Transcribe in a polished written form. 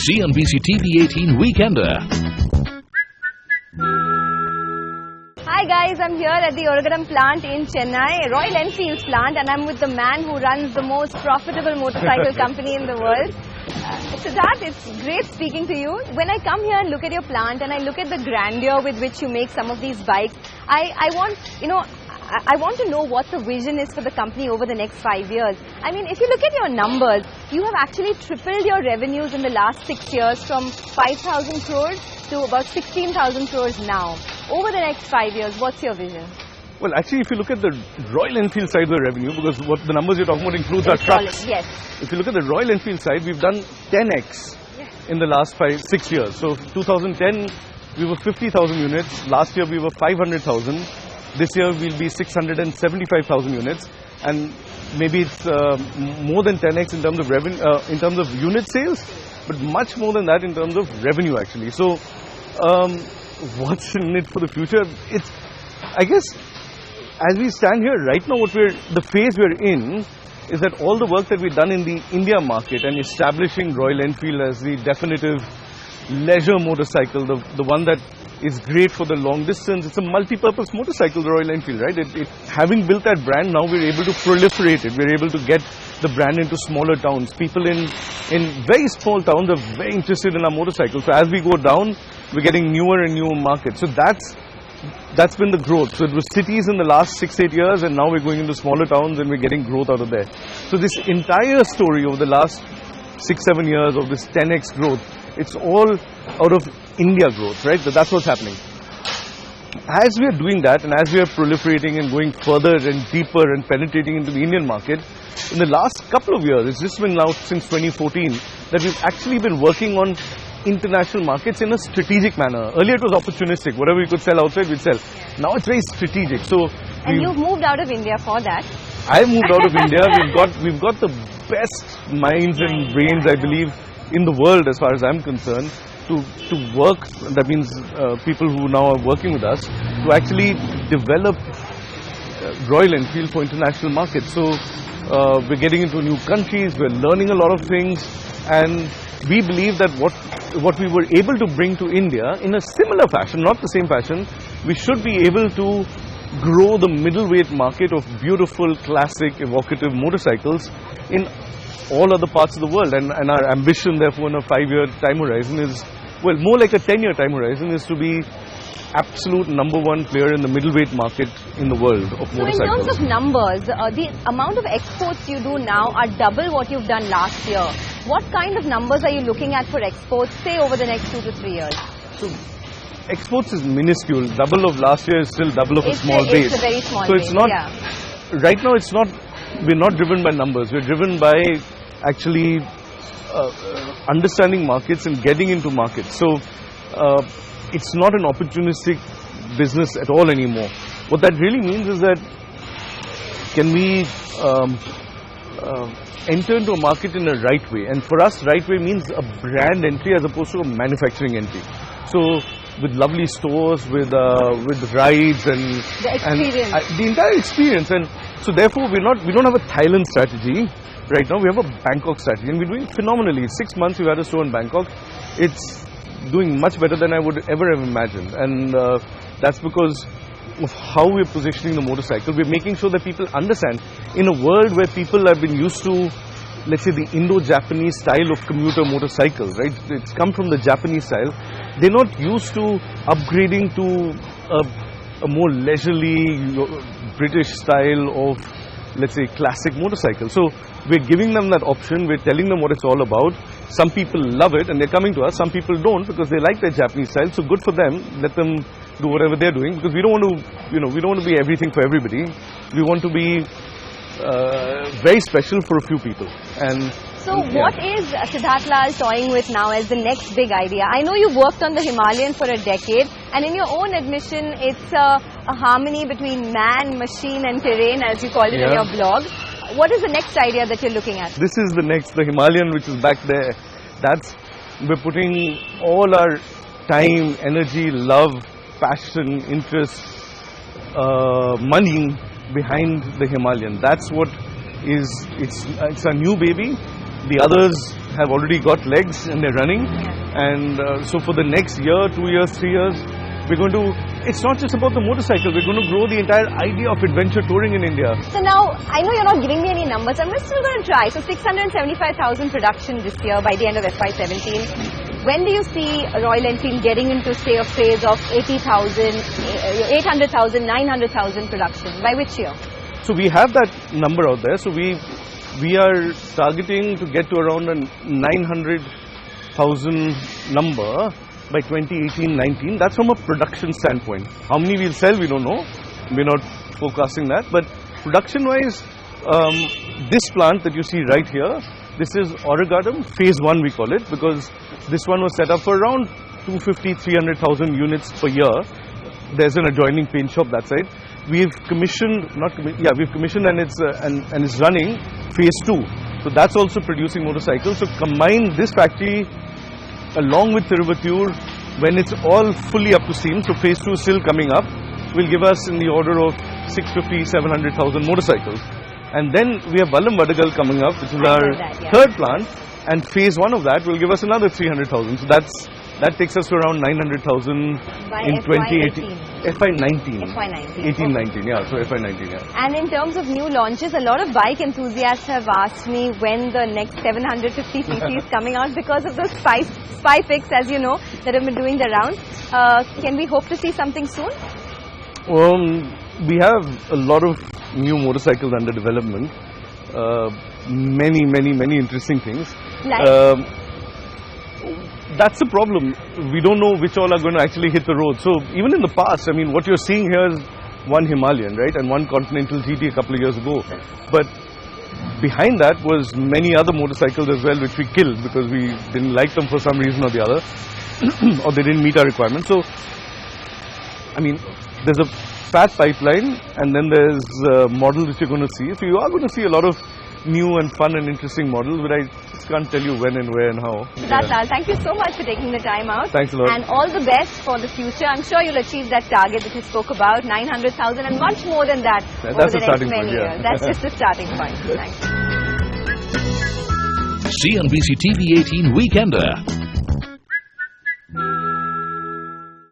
CNBC-TV18 Weekender. Hi guys, I'm here at the Oragadam plant in Chennai, Royal Enfield's plant, and I'm with the man who runs the most profitable motorcycle company in the world. Siddharth, it's great speaking to you. When I come here and look at your plant and I look at the grandeur with which you make some of these bikes, I want to know what the vision is for the company over the next 5 years. I mean, if you look at your numbers, you have actually tripled your revenues in the last 6 years from 5,000 crores to about 16,000 crores now. Over the next 5 years, what's your vision? Well, actually, if you look at the Royal Enfield side of the revenue, because what the numbers you're talking about includes our trucks. Yes. If you look at the Royal Enfield side, we've done 10x in the last 6 years. So 2010, we were 50,000 units. Last year, we were 500,000. This year, we'll be 675,000 units. And maybe it's more than 10x in terms of revenue, in terms of unit sales, but much more than that in terms of revenue, actually. So what's in it for the future? It's, I guess, as we stand here right now, the phase we're in is that all the work that we've done in the India market and establishing Royal Enfield as the definitive leisure motorcycle, the one that is great for the long distance. It's a multi-purpose motorcycle, the Royal Enfield, right? Having built that brand, now we're able to proliferate it. We're able to get the brand into smaller towns. People in very small towns are very interested in our motorcycles. So as we go down, we're getting newer and newer markets. So that's been the growth. So it was cities in the last 6-8 years, and now we're going into smaller towns and we're getting growth out of there. So this entire story over the last 6-7 years of this 10x growth, it's all out of India growth, right? So that's what's happening. As we are doing that, and as we are proliferating and going further and deeper and penetrating into the Indian market, in the last couple of years, it's just been now since 2014, that we've actually been working on international markets in a strategic manner. Earlier it was opportunistic. Whatever we could sell outside, we'd sell. Now it's very strategic. So and you've moved out of India for that. I moved out of India. We've got the best minds and brains, I believe, in the world as far as I'm concerned, to work. That means people who now are working with us to actually develop Royal Enfield for international markets. So we're getting into new countries, we're learning a lot of things, and we believe that what we were able to bring to India in a similar fashion, not the same fashion, we should be able to grow the middleweight market of beautiful, classic, evocative motorcycles in all other parts of the world. And our ambition, therefore, in a 5-year time horizon is, well, more like a 10-year time horizon, is to be absolute number one player in the middleweight market in the world of motorcycles. So in terms of numbers, the amount of exports you do now are double what you've done last year. What kind of numbers are you looking at for exports, say, over the next 2 to 3 years? So exports is minuscule. Double of last year is still double of a small base. It's a very small base. So it's not, right now it's not, we're not driven by numbers. We're driven by actually understanding markets and getting into markets. So it's not an opportunistic business at all anymore. What that really means is that can we enter into a market in a right way? And for us, right way means a brand entry as opposed to a manufacturing entry. So with lovely stores, with rides and the experience, and, the entire experience. And so therefore we don't have a Thailand strategy right now. We have a Bangkok strategy, and we're doing phenomenally. 6 months we've had a store in Bangkok. It's doing much better than I would ever have imagined, and that's because of how we're positioning the motorcycle. We're making sure that people understand, in a world where people have been used to, let's say, the Indo-Japanese style of commuter motorcycle, right? It's come from the Japanese style. They're not used to upgrading to a more leisurely British style of, let's say, classic motorcycle. So we're giving them that option. We're telling them what it's all about. Some people love it and they're coming to us. Some people don't because they like their Japanese style. So good for them. Let them do whatever they're doing, because we don't want to, we don't want to be everything for everybody. We want to be very special for a few people. And so what is Siddhartha Lal toying with now as the next big idea? I know you've worked on the Himalayan for a decade, and in your own admission, it's a harmony between man, machine and terrain, as you called it in your blog. What is the next idea that you're looking at? This is the Himalayan, which is back there. We're putting all our time, energy, love, passion, interest, money behind the Himalayan. That's what it's a new baby. The others have already got legs and they're running. And so for the next year, 2 years, 3 years, we're going to, it's not just about the motorcycle, we're going to grow the entire idea of adventure touring in India. So now, I know you're not giving me any numbers, I'm still going to try. So 675,000 production this year by the end of FY17. When do you see Royal Enfield getting into, say, a phase of 80,000, 800,000, 900,000 production? By which year? So we have that number out there. So we are targeting to get to around a 900,000 number by 2018-19. That's from a production standpoint. How many we'll sell, we don't know. We're not forecasting that. But production-wise, this plant that you see right here, this is Oragadam Phase 1 we call it, because this one was set up for around 250-300,000 units per year. There's an adjoining paint shop that side. We've commissioned, we've commissioned and it's running Phase 2. So that's also producing motorcycles. So combine this factory along with Tiruvattur, when it's all fully up to steam, so Phase 2 is still coming up, will give us in the order of 650-700,000 motorcycles. And then we have Vallam Vadagal coming up, which is our third plant, and Phase 1 of that will give us another 300,000. So that takes us to around 900,000 in 2018. FY19. FY19. 18-19, yeah. So FY19, yeah. And in terms of new launches, a lot of bike enthusiasts have asked me when the next 750cc is coming out because of the spy fix, as you know, that have been doing the rounds. Can we hope to see something soon? We have a lot of new motorcycles under development. Many interesting things. Like? That's the problem. We don't know which all are going to actually hit the road. So even in the past, I mean, what you're seeing here is one Himalayan, right, and one Continental GT a couple of years ago. But behind that was many other motorcycles as well, which we killed because we didn't like them for some reason or the other, or they didn't meet our requirements. So, I mean, there's a fat pipeline, and then there's models which you're going to see. So you are going to see a lot of new and fun and interesting models, but I just can't tell you when and where and how. Siddhartha Lal, thank you so much for taking the time out. Thanks a lot. And all the best for the future. I'm sure you'll achieve that target that you spoke about, 900,000 and much more than that over the next many years. That's just the starting point. Thanks. CNBC-TV18 Weekender.